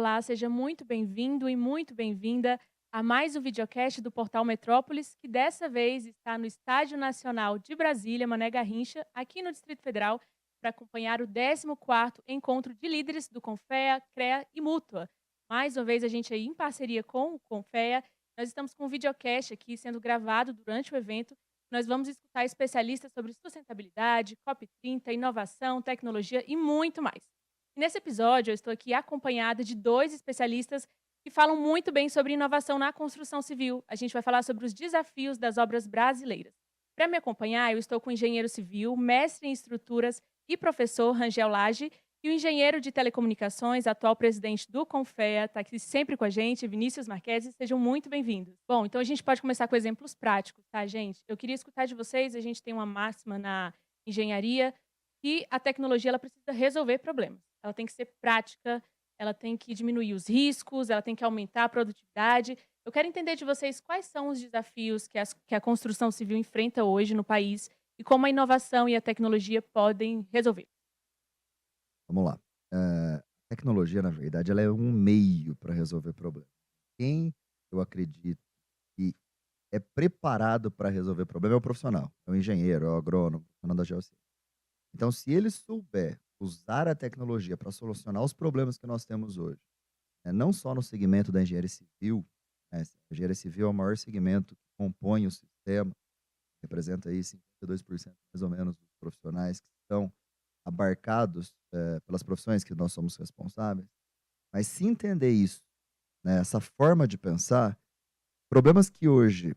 Olá, seja muito bem-vindo e muito bem-vinda a mais um videocast do Portal Metrópolis, que dessa vez está no Estádio Nacional de Brasília, Mané Garrincha, aqui no Distrito Federal, para acompanhar o 14º Encontro de Líderes do Confea, CREA e Mútua. Mais uma vez, a gente aí em parceria com o Confea, nós estamos com um videocast aqui sendo gravado durante o evento. Nós vamos escutar especialistas sobre sustentabilidade, COP30, inovação, tecnologia e muito mais. E nesse episódio, eu estou aqui acompanhada de dois especialistas que falam muito bem sobre inovação na construção civil. A gente vai falar sobre os desafios das obras brasileiras. Para me acompanhar, eu estou com o engenheiro civil, mestre em estruturas e professor Rangel Lage, e o engenheiro de telecomunicações, atual presidente do Confea, está aqui sempre com a gente, Vinícius Marquesi. Sejam muito bem-vindos. Bom, então a gente pode começar com exemplos práticos, tá, gente? Eu queria escutar de vocês, a gente tem uma máxima na engenharia, que a tecnologia ela precisa resolver problemas. Ela tem que ser prática, ela tem que diminuir os riscos, ela tem que aumentar a produtividade. Eu quero entender de vocês quais são os desafios que a construção civil enfrenta hoje no país e como a inovação e a tecnologia podem resolver. Vamos lá. A tecnologia, na verdade, ela é um meio para resolver problemas. Quem eu acredito que é preparado para resolver problema é o profissional, é o engenheiro, é o agrônomo, o profissional da geociência. Então, se ele souber usar a tecnologia para solucionar os problemas que nós temos hoje, né, não só no segmento da engenharia civil, né, a engenharia civil é o maior segmento que compõe o sistema, representa aí 52% mais ou menos dos profissionais que estão abarcados, pelas profissões que nós somos responsáveis, mas se entender isso, né, essa forma de pensar, problemas que hoje,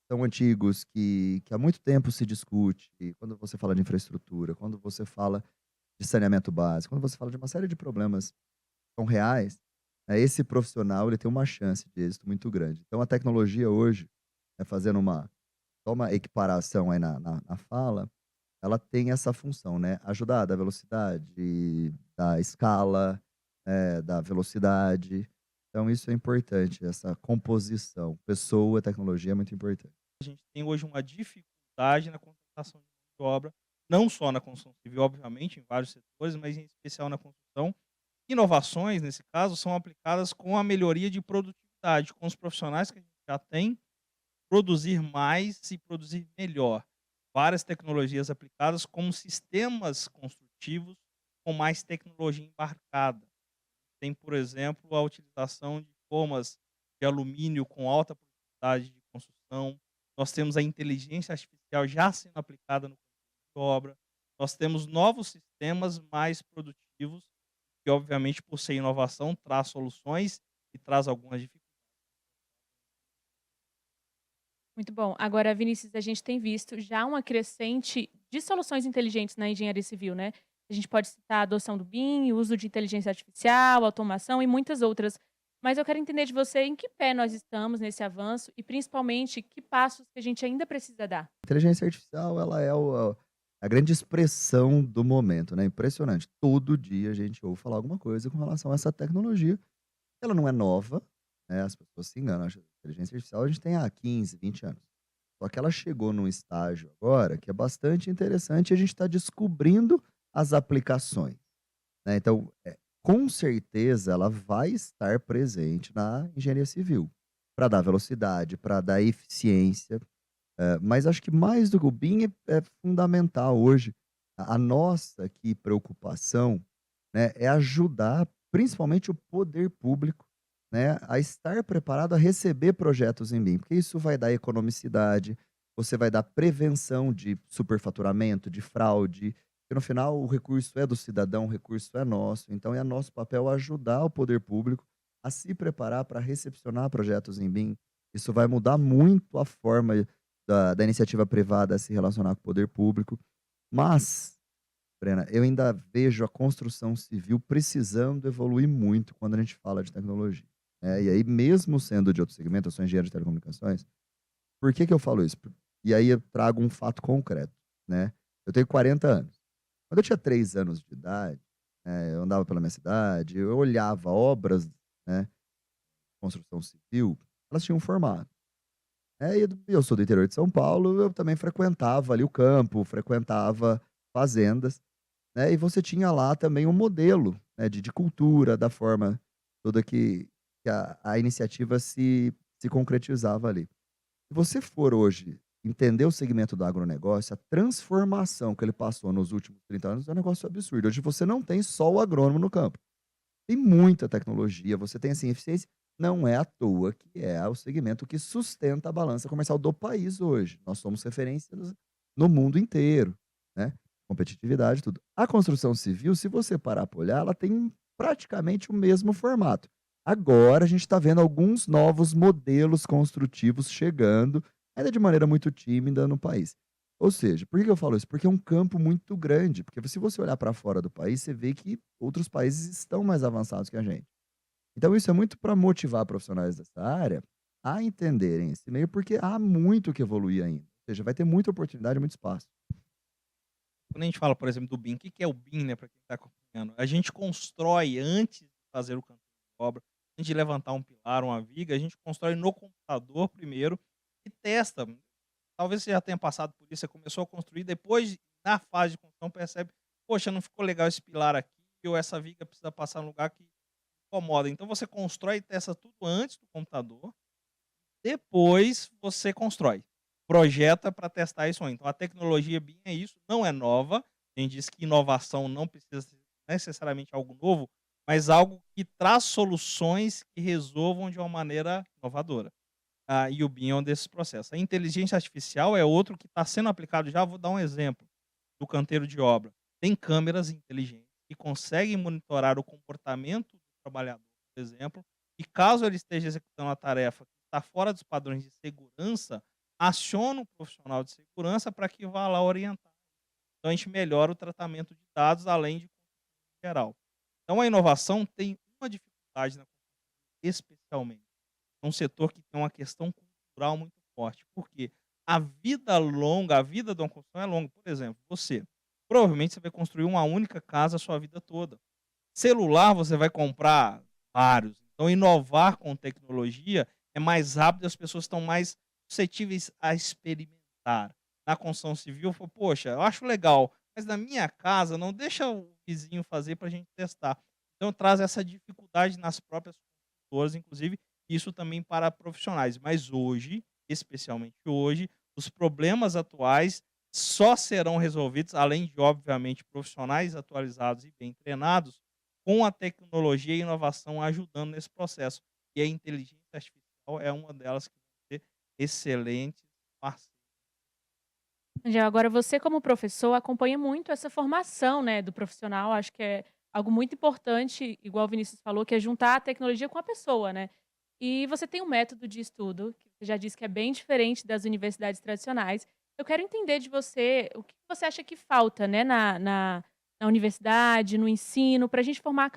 são antigos, que há muito tempo se discute, e quando você fala de infraestrutura, quando você fala de saneamento básico, quando você fala de uma série de problemas que são reais, esse profissional ele tem uma chance de êxito muito grande. Então a tecnologia hoje, fazendo uma equiparação aí na fala, ela tem essa função, né, ajudar a dar velocidade, da escala, da velocidade. Então isso é importante, essa composição, pessoa, tecnologia é muito importante. A gente tem hoje uma dificuldade na contratação de mão de obra, não só na construção civil, obviamente, em vários setores, mas em especial na construção. Inovações, nesse caso, são aplicadas com a melhoria de produtividade, com os profissionais que a gente já tem, produzir mais e produzir melhor. Várias tecnologias aplicadas como sistemas construtivos com mais tecnologia embarcada. Tem, por exemplo, a utilização de formas de alumínio com alta produtividade de construção. Nós temos a inteligência artificial já sendo aplicada no campo de obra. Nós temos novos sistemas mais produtivos, que obviamente, por ser inovação, traz soluções e traz algumas dificuldades. Muito bom. Agora, Vinícius, a gente tem visto já uma crescente de soluções inteligentes na engenharia civil, né? A gente pode citar a adoção do BIM, o uso de inteligência artificial, automação e muitas outras. Mas eu quero entender de você em que pé nós estamos nesse avanço e, principalmente, que passos que a gente ainda precisa dar. Inteligência artificial, ela é a grande expressão do momento, né, impressionante. Todo dia a gente ouve falar alguma coisa com relação a essa tecnologia. Ela não é nova, né, as pessoas se enganam, acham que a inteligência artificial a gente tem há 15, 20 anos. Só que ela chegou num estágio agora que é bastante interessante e a gente está descobrindo as aplicações, né. Então, com certeza ela vai estar presente na engenharia civil, para dar velocidade, para dar eficiência, mas acho que mais do que o BIM é fundamental hoje. A nossa aqui preocupação, né, é ajudar principalmente o poder público, né, a estar preparado a receber projetos em BIM, porque isso vai dar economicidade, você vai dar prevenção de superfaturamento, de fraude, porque no final o recurso é do cidadão, o recurso é nosso, então é nosso papel ajudar o poder público a se preparar para recepcionar projetos em BIM. Isso vai mudar muito a forma da iniciativa privada a se relacionar com o poder público, mas, Brena, eu ainda vejo a construção civil precisando evoluir muito quando a gente fala de tecnologia, né, e aí mesmo sendo de outro segmento, eu sou engenheiro de telecomunicações, por que que eu falo isso? E aí eu trago um fato concreto, né, eu tenho 40 anos. Quando eu tinha 3 anos de idade, eu andava pela minha cidade, eu olhava obras, né, construção civil, elas tinham um formato. E eu sou do interior de São Paulo, eu também frequentava ali o campo, frequentava fazendas, né, e você tinha lá também um modelo, né, de cultura, da forma toda que a iniciativa se concretizava ali. Se você for hoje entender o segmento do agronegócio, a transformação que ele passou nos últimos 30 anos é um negócio absurdo. Hoje você não tem só o agrônomo no campo. Tem muita tecnologia, você tem, assim, eficiência. Não é à toa que é o segmento que sustenta a balança comercial do país hoje. Nós somos referência no mundo inteiro, né? Competitividade, tudo. A construção civil, se você parar para olhar, ela tem praticamente o mesmo formato. Agora a gente está vendo alguns novos modelos construtivos chegando, ainda de maneira muito tímida no país. Ou seja, por que eu falo isso? Porque é um campo muito grande, porque se você olhar para fora do país, você vê que outros países estão mais avançados que a gente. Então isso é muito para motivar profissionais dessa área a entenderem esse meio, porque há muito que evoluir ainda. Ou seja, vai ter muita oportunidade, muito espaço. Quando a gente fala, por exemplo, do BIM, o que que é o BIM, né, para quem está acompanhando? A gente constrói antes de fazer o canteiro de obra, antes de levantar um pilar, uma viga, a gente constrói no computador primeiro e testa. Talvez você já tenha passado por isso, você começou a construir, depois, na fase de construção, percebe, poxa, não ficou legal esse pilar aqui, ou essa viga precisa passar num lugar que incomoda. Então você constrói e testa tudo antes do computador, depois você constrói. Projeta para testar isso antes. Então a tecnologia BIM é isso, não é nova. A gente diz que inovação não precisa ser necessariamente algo novo, mas algo que traz soluções que resolvam de uma maneira inovadora. E o BIM é um desses processos. A inteligência artificial é outro que está sendo aplicado já. Vou dar um exemplo do canteiro de obra. Tem câmeras inteligentes que conseguem monitorar o comportamento do trabalhador, por exemplo, e caso ele esteja executando a tarefa que está fora dos padrões de segurança, aciona um profissional de segurança para que vá lá orientar. Então a gente melhora o tratamento de dados, além de geral. Então a inovação tem uma dificuldade especialmente. É um setor que tem uma questão cultural muito forte, porque a vida longa, a vida de uma construção é longa. Por exemplo, provavelmente você vai construir uma única casa a sua vida toda. Celular você vai comprar vários. Então inovar com tecnologia é mais rápido e as pessoas estão mais suscetíveis a experimentar. Na construção civil, poxa, eu acho legal, mas na minha casa não deixa o vizinho fazer para a gente testar. Então traz essa dificuldade nas próprias construtoras, inclusive isso também para profissionais. Mas hoje, especialmente hoje, os problemas atuais só serão resolvidos, além de, obviamente, profissionais atualizados e bem treinados, com a tecnologia e inovação ajudando nesse processo. E a inteligência artificial é uma delas que vai ser excelente parceira. Angel, agora você como professor acompanha muito essa formação, né, do profissional, acho que é algo muito importante, igual o Vinícius falou, que é juntar a tecnologia com a pessoa, né. E você tem um método de estudo, que você já disse que é bem diferente das universidades tradicionais. Eu quero entender de você, o que você acha que falta, né, na universidade, no ensino, para a gente formar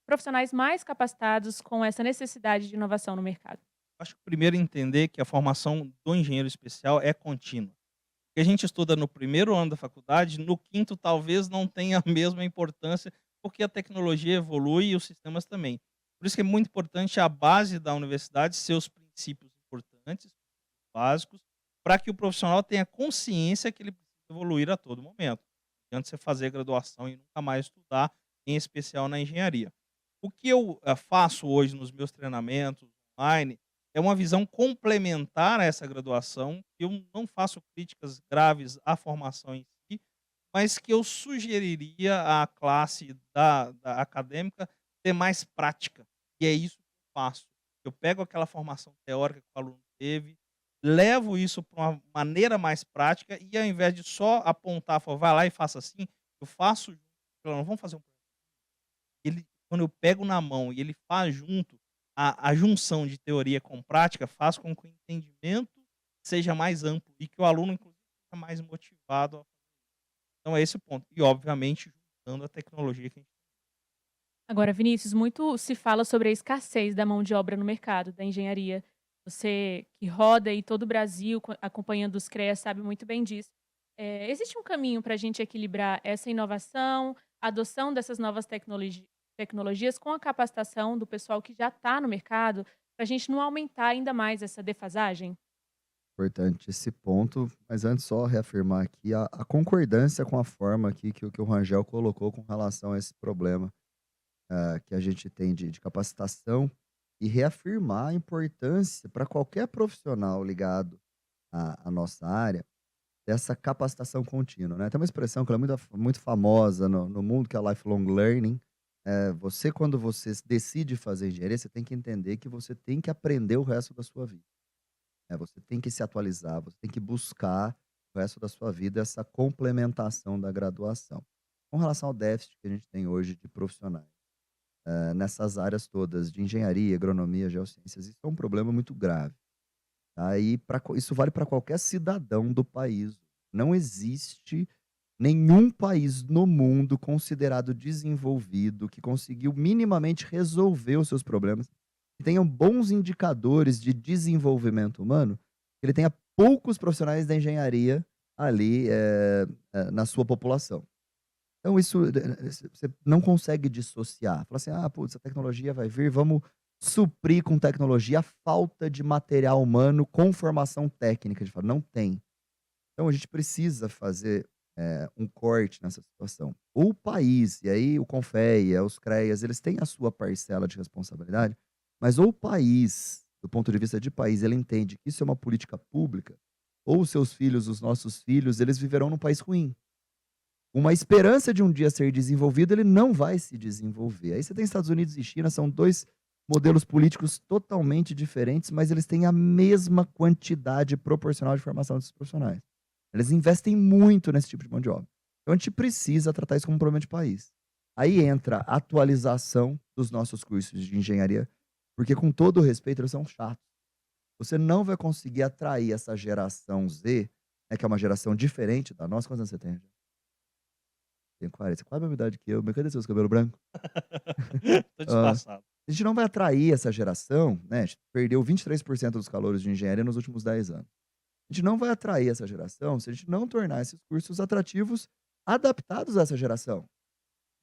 profissionais mais capacitados com essa necessidade de inovação no mercado? Acho que primeiro entender que a formação do engenheiro especial é contínua. O que a gente estuda no primeiro ano da faculdade, no quinto talvez não tenha a mesma importância, porque a tecnologia evolui e os sistemas também. Por isso que é muito importante a base da universidade ser os princípios importantes, básicos, para que o profissional tenha consciência que ele precisa evoluir a todo momento. Não adianta você fazer graduação e nunca mais estudar, em especial na engenharia. O que eu faço hoje nos meus treinamentos online é uma visão complementar a essa graduação. Eu não faço críticas graves à formação em si, mas que eu sugeriria à classe da acadêmica ter mais prática. E é isso que eu faço. Eu pego aquela formação teórica que o aluno teve, levo isso para uma maneira mais prática e ao invés de só apontar, falar, vai lá e faça assim, eu faço junto. Não, vamos fazer um ele quando eu pego na mão e ele faz junto, a junção de teoria com prática faz com que o entendimento seja mais amplo e que o aluno, inclusive, fica mais motivado. Então é esse o ponto. E, obviamente, juntando a tecnologia que a gente. Agora, Vinícius, muito se fala sobre a escassez da mão de obra no mercado da engenharia. Você que roda aí todo o Brasil acompanhando os CREA sabe muito bem disso. Existe um caminho para a gente equilibrar essa inovação, a adoção dessas novas tecnologias com a capacitação do pessoal que já está no mercado, para a gente não aumentar ainda mais essa defasagem? Importante esse ponto, mas antes só reafirmar aqui a concordância com a forma aqui que o Rangel colocou com relação a esse problema. que a gente tem de capacitação e reafirmar a importância para qualquer profissional ligado à nossa área dessa capacitação contínua, né. Tem uma expressão que ela é muito famosa no mundo, que é a lifelong learning. Você, quando você decide fazer engenharia, você tem que entender que você tem que aprender o resto da sua vida. Você tem que se atualizar, você tem que buscar o resto da sua vida essa complementação da graduação. Com relação ao déficit que a gente tem hoje de profissionais, nessas áreas todas de engenharia, agronomia, geociências, isso é um problema muito grave, tá? E isso vale para qualquer cidadão do país. Não existe nenhum país no mundo considerado desenvolvido que conseguiu minimamente resolver os seus problemas, que tenham bons indicadores de desenvolvimento humano, que ele tenha poucos profissionais da engenharia ali, na sua população. Então isso, você não consegue dissociar. Fala assim: "Ah, putz, a tecnologia vai vir, vamos suprir com tecnologia a falta de material humano com formação técnica". A gente fala: "Não tem". Então a gente precisa fazer, um corte nessa situação. O país, e aí o Confea, os CREAs, eles têm a sua parcela de responsabilidade, mas ou o país, do ponto de vista de país, ele entende que isso é uma política pública, ou os seus filhos, os nossos filhos, eles viverão num país ruim. Uma esperança de um dia ser desenvolvido, ele não vai se desenvolver. Aí você tem Estados Unidos e China, são 2 modelos políticos totalmente diferentes, mas eles têm a mesma quantidade proporcional de formação desses profissionais. Eles investem muito nesse tipo de mão de obra. Então a gente precisa tratar isso como um problema de país. Aí entra a atualização dos nossos cursos de engenharia, porque, com todo o respeito, eles são chatos. Você não vai conseguir atrair essa geração Z, né, que é uma geração diferente da nossa. Quantos anos você tem? Tenho 40, você é quase a mesma idade que eu, mas cadê seus cabelos brancos? Tô Hã. disfarçado. A gente não vai atrair essa geração, né, a gente perdeu 23% dos calouros de engenharia nos últimos 10 anos. A gente não vai atrair essa geração se a gente não tornar esses cursos atrativos, adaptados a essa geração.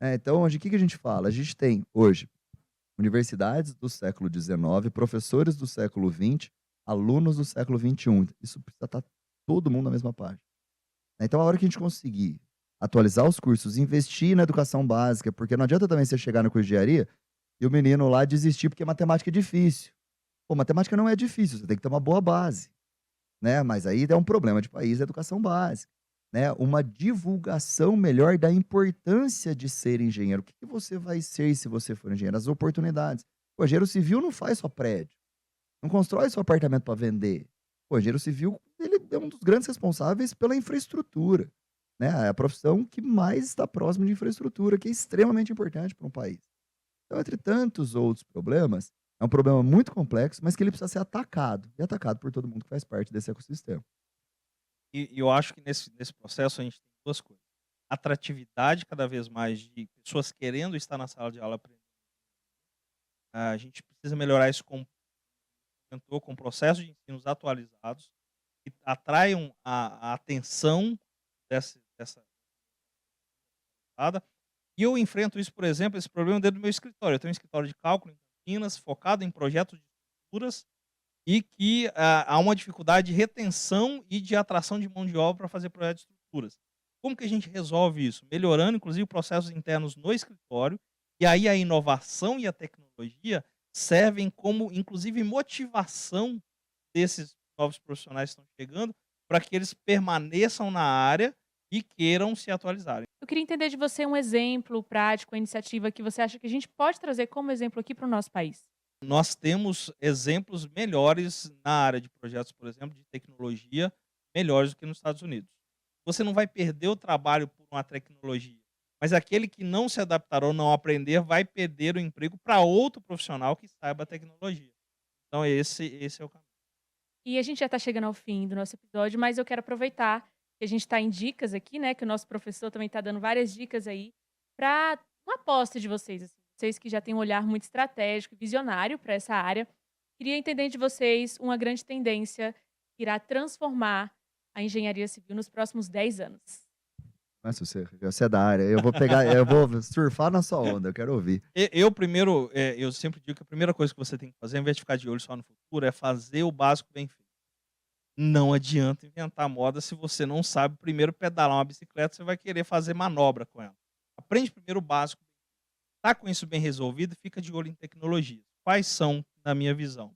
Então hoje, o que que a gente fala? A gente tem hoje universidades do século XIX, professores do século XX, alunos do século XXI. Isso precisa estar todo mundo na mesma página. Então, a hora que a gente conseguir atualizar os cursos, investir na educação básica, porque não adianta também você chegar no curso de engenharia e o menino lá desistir porque matemática é difícil. Pô, matemática não é difícil, você tem que ter uma boa base, né? Mas aí é um problema de país, a educação básica, né? Uma divulgação melhor da importância de ser engenheiro. O que que você vai ser se você for engenheiro? As oportunidades. O engenheiro civil não faz só prédio, não constrói só apartamento para vender. O engenheiro civil, ele é um dos grandes responsáveis pela infraestrutura, né? É a profissão que mais está próximo de infraestrutura, que é extremamente importante para um país. Então, entre tantos outros problemas, é um problema muito complexo, mas que ele precisa ser atacado, e atacado por todo mundo que faz parte desse ecossistema. E eu acho que nesse processo a gente tem 2 coisas: atratividade cada vez mais de pessoas querendo estar na sala de aula aprendendo. A gente precisa melhorar isso com processos de ensinos atualizados, que atraiam a atenção dessa e eu enfrento isso, por exemplo, esse problema dentro do meu escritório. Eu tenho um escritório de cálculo em Campinas, focado em projetos de estruturas, e que, há uma dificuldade de retenção e de atração de mão de obra para fazer projetos de estruturas. Como que a gente resolve isso? Melhorando, inclusive, processos internos no escritório, e aí a inovação e a tecnologia servem como, inclusive, motivação desses novos profissionais que estão chegando, para que eles permaneçam na área e queiram se atualizarem. Eu queria entender de você um exemplo prático, uma iniciativa que você acha que a gente pode trazer como exemplo aqui para o nosso país. Nós temos exemplos melhores na área de projetos, por exemplo, de tecnologia, melhores do que nos Estados Unidos. Você não vai perder o trabalho por uma tecnologia, mas aquele que não se adaptar ou não aprender vai perder o emprego para outro profissional que saiba a tecnologia. Então esse é o caminho. E a gente já está chegando ao fim do nosso episódio, mas eu quero aproveitar que a gente está em dicas aqui, né? Que o nosso professor também está dando várias dicas aí para uma aposta de vocês, assim, vocês que já têm um olhar muito estratégico e visionário para essa área. Queria entender de vocês uma grande tendência que irá transformar a engenharia civil nos próximos 10 anos. Nossa, você é da área, eu vou surfar na sua onda, eu quero ouvir. Eu primeiro, eu sempre digo que a primeira coisa que você tem que fazer, ao invés de ficar de olho só no futuro, é fazer o básico bem feito. Não adianta inventar moda se você não sabe primeiro pedalar uma bicicleta, você vai querer fazer manobra com ela. Aprende primeiro o básico. está com isso bem resolvido, fica de olho em tecnologias. Quais são, na minha visão?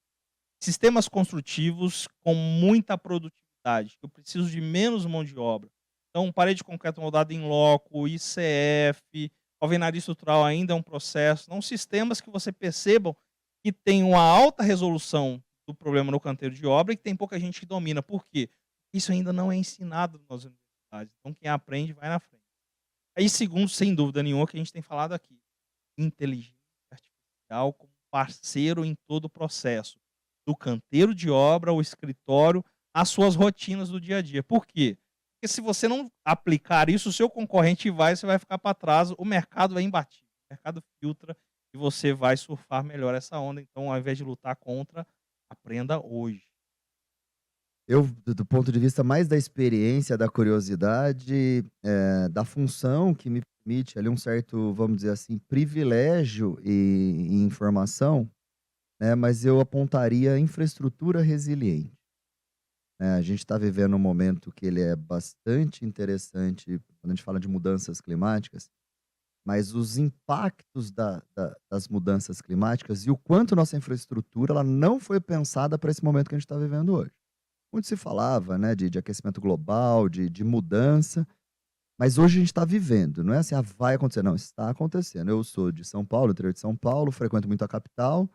Sistemas construtivos com muita produtividade. Eu preciso de menos mão de obra. Então, parede de concreto moldada em loco, ICF, alvenaria estrutural ainda é um processo. São sistemas que você percebam que tem uma alta resolução do problema no canteiro de obra e que tem pouca gente que domina. Por quê? Isso ainda não é ensinado nas universidades. Então, quem aprende vai na frente. Aí, segundo, sem dúvida nenhuma, que a gente tem falado aqui, inteligência artificial como parceiro em todo o processo, do canteiro de obra, o escritório, as suas rotinas do dia a dia. Por quê? Porque se você não aplicar isso, o seu concorrente você vai ficar para trás, o mercado é imbatível, o mercado filtra e você vai surfar melhor essa onda. Então, ao invés de lutar contra, aprenda hoje. Eu, do ponto de vista mais da experiência, da curiosidade, da função que me permite ali um certo, vamos dizer assim, privilégio e informação, né, mas eu apontaria infraestrutura resiliente. A gente está vivendo um momento que ele é bastante interessante quando a gente fala de mudanças climáticas, mas os impactos das mudanças climáticas e o quanto nossa infraestrutura ela não foi pensada para esse momento que a gente está vivendo hoje. Muito se falava, né, de aquecimento global, de mudança, mas hoje a gente está vivendo, não é assim, vai acontecer, não, está acontecendo. Eu sou de São Paulo, interior de São Paulo, frequento muito a capital,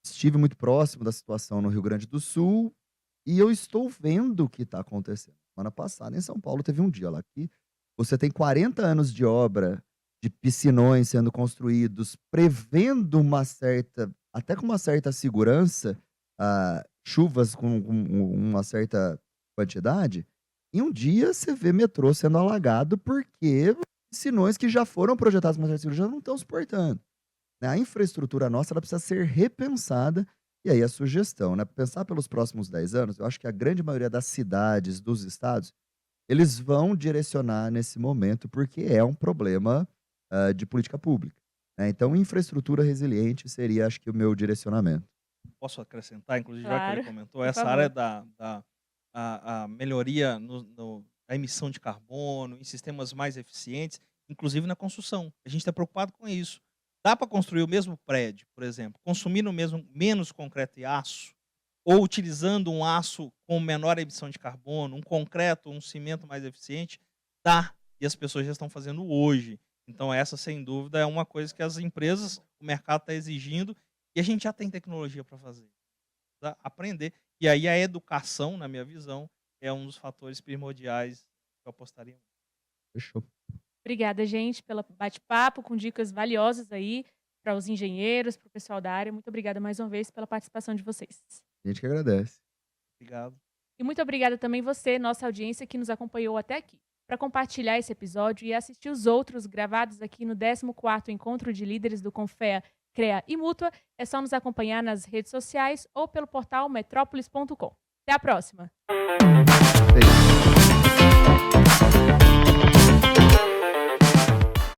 estive muito próximo da situação no Rio Grande do Sul e eu estou vendo o que está acontecendo. Semana passada, em São Paulo, teve um dia lá que você tem 40 anos de obra, de piscinões sendo construídos, prevendo até com uma certa segurança, chuvas com uma certa quantidade, em um dia você vê metrô sendo alagado porque piscinões que já foram projetados com uma certa segurança já não estão suportando. Né? A infraestrutura nossa ela precisa ser repensada, e aí a sugestão, né? Pensar pelos próximos 10 anos, eu acho que a grande maioria das cidades, dos estados, eles vão direcionar nesse momento, porque é um problema de política pública. Né? Então, infraestrutura resiliente seria, acho que, o meu direcionamento. Posso acrescentar, inclusive, já que Claro, ele comentou, por essa favor. área a melhoria da emissão de carbono, em sistemas mais eficientes, inclusive na construção. A gente está preocupado com isso. Dá para construir o mesmo prédio, por exemplo, consumindo menos concreto e aço, ou utilizando um aço com menor emissão de carbono, um concreto, um cimento mais eficiente? Dá, e as pessoas já estão fazendo hoje. Então essa, sem dúvida, é uma coisa que as empresas, o mercado está exigindo, e a gente já tem tecnologia para fazer. Tá? Aprender. E aí a educação, na minha visão, é um dos fatores primordiais que eu apostaria. Fechou. Obrigada, gente, pelo bate-papo, com dicas valiosas aí para os engenheiros, para o pessoal da área. Muito obrigada mais uma vez pela participação de vocês. A gente que agradece. Obrigado. E muito obrigada também você, nossa audiência, que nos acompanhou até aqui. Para compartilhar esse episódio e assistir os outros gravados aqui no 14º Encontro de Líderes do Confea, CREA e Mútua, é só nos acompanhar nas redes sociais ou pelo portal metrópolis.com. Até a próxima! Beijo.